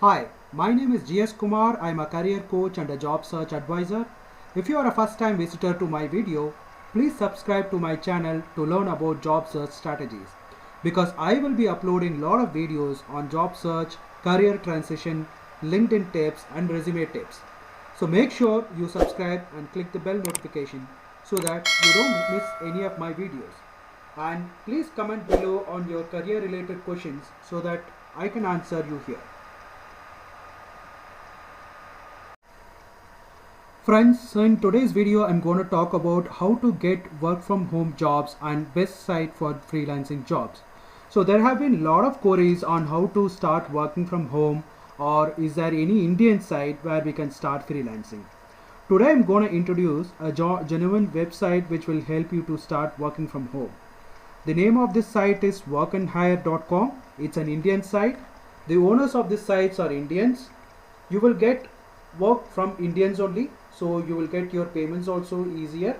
Hi, my name is GS Kumar. I'm a career coach and a job search advisor. If you are a first time visitor to my video, please subscribe to my channel to learn about job search strategies because I will be uploading a lot of videos on job search, career transition, LinkedIn tips and resume tips. So make sure you subscribe and click the bell notification so that you don't miss any of my videos. And please comment below on your career related questions so that I can answer you here. Friends, so in today's video I'm going to talk about how to get work from home jobs and best site for freelancing jobs. So there have been a lot of queries on how to start working from home, or is there any Indian site where we can start freelancing. Today I'm going to introduce a genuine website which will help you to start working from home. The name of this site is workandhire.com. It's an Indian site. The owners of this sites are Indians. You will get work from Indians only, so you will get your payments also easier.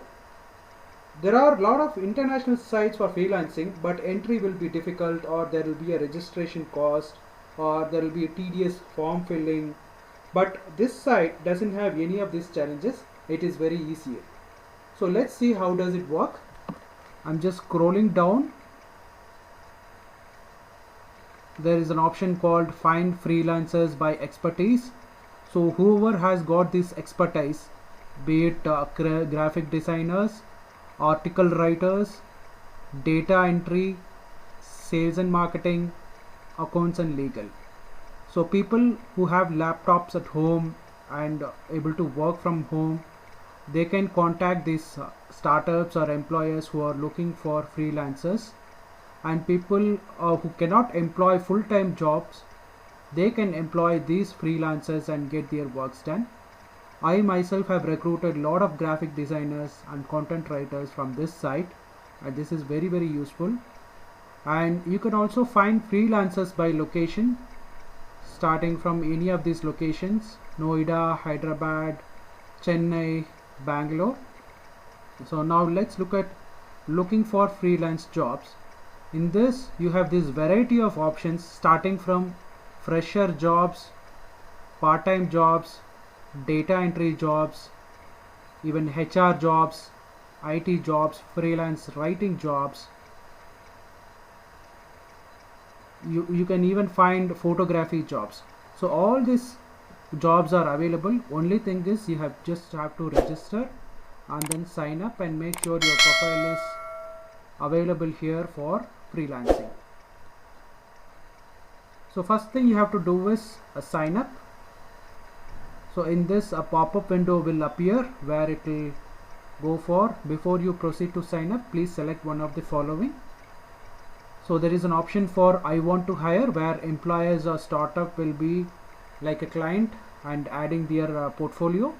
There are a lot of international sites for freelancing, but entry will be difficult, or there will be a registration cost, or there will be a tedious form filling. But this site doesn't have any of these challenges. It is very easier. So let's see how does it work. I'm just scrolling down. There is an option called find freelancers by expertise. So whoever has got this expertise, be it graphic designers, article writers, data entry, sales and marketing, accounts and legal. So people who have laptops at home and able to work from home, they can contact these startups or employers who are looking for freelancers. And people who cannot employ full-time jobs, they can employ these freelancers and get their works done. I myself have recruited a lot of graphic designers and content writers from this site, and this is very useful. And you can also find freelancers by location, starting from any of these locations: Noida, Hyderabad, Chennai, Bangalore. So now let's look at looking for freelance jobs. In this you have this variety of options, starting from fresher jobs, part-time jobs, data entry jobs, even HR jobs, IT jobs, freelance writing jobs. You can even find photography jobs. So all these jobs are available. Only thing is you just have to register and then sign up and make sure your profile is available here for freelancing. So first thing you have to do is sign up. So in this, a pop-up window will appear where it will go for, before you proceed to sign up, please select one of the following. So there is an option for I want to hire, where employers or startup will be like a client and adding their portfolio.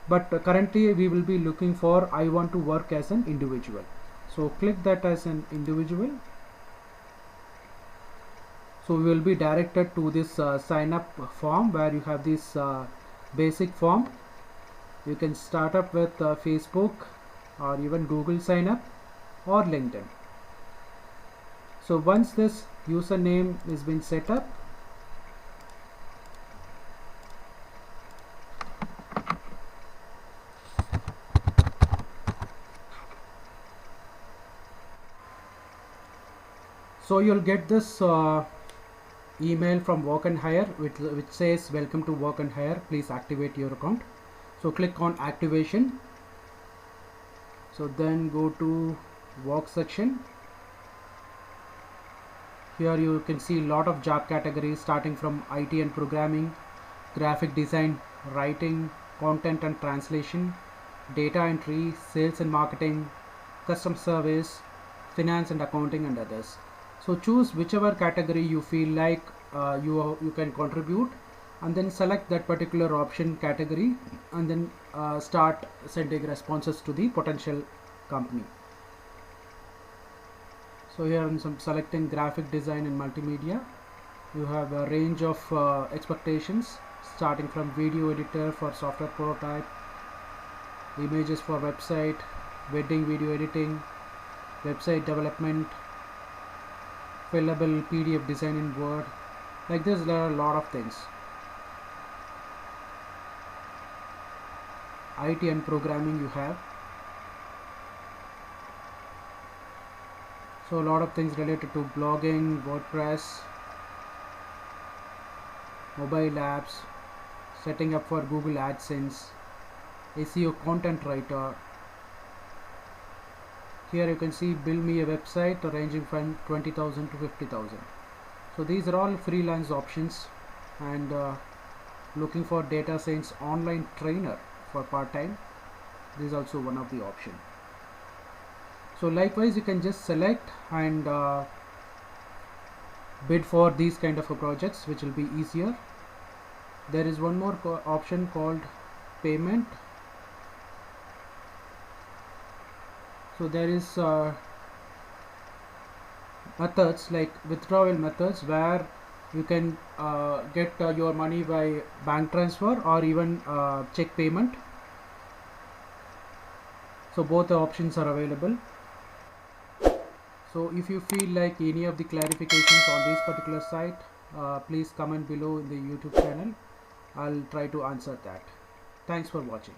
But currently we will be looking for I want to work as an individual. So click that as an individual. So we will be directed to this sign up form, where you have this basic form. You can start up with Facebook or even Google sign up or LinkedIn. So once this username is been set up, so you'll get this email from Work and Hire which says welcome to Work and Hire, please activate your account. So click on activation. So then go to work section. Here you can see a lot of job categories, starting from IT and programming, graphic design, writing, content and translation, data entry, sales and marketing, customer service, finance and accounting, and others. So choose whichever category you feel like you can contribute, and then select that particular option category, and then start sending responses to the potential company. So here I'm selecting graphic design and multimedia. You have a range of expectations, starting from video editor for software prototype, images for website, wedding video editing, website development, fillable PDF design in Word, Like this, there are a lot of things. IT and programming you have. So a lot of things related to blogging, WordPress, mobile apps, setting up for Google AdSense, SEO content writer. Here you can see build me a website ranging from 20,000 to 50,000. So these are all freelance options, and looking for data science online trainer for part-time, this is also one of the option. So likewise you can just select and bid for these kind of projects, which will be easier. There is one more option called payment. So there is methods like withdrawal methods, where you can get your money by bank transfer or even check payment. So both the options are available. So if you feel like any of the clarifications on this particular site, please comment below in the YouTube channel. I'll try to answer that. Thanks for watching.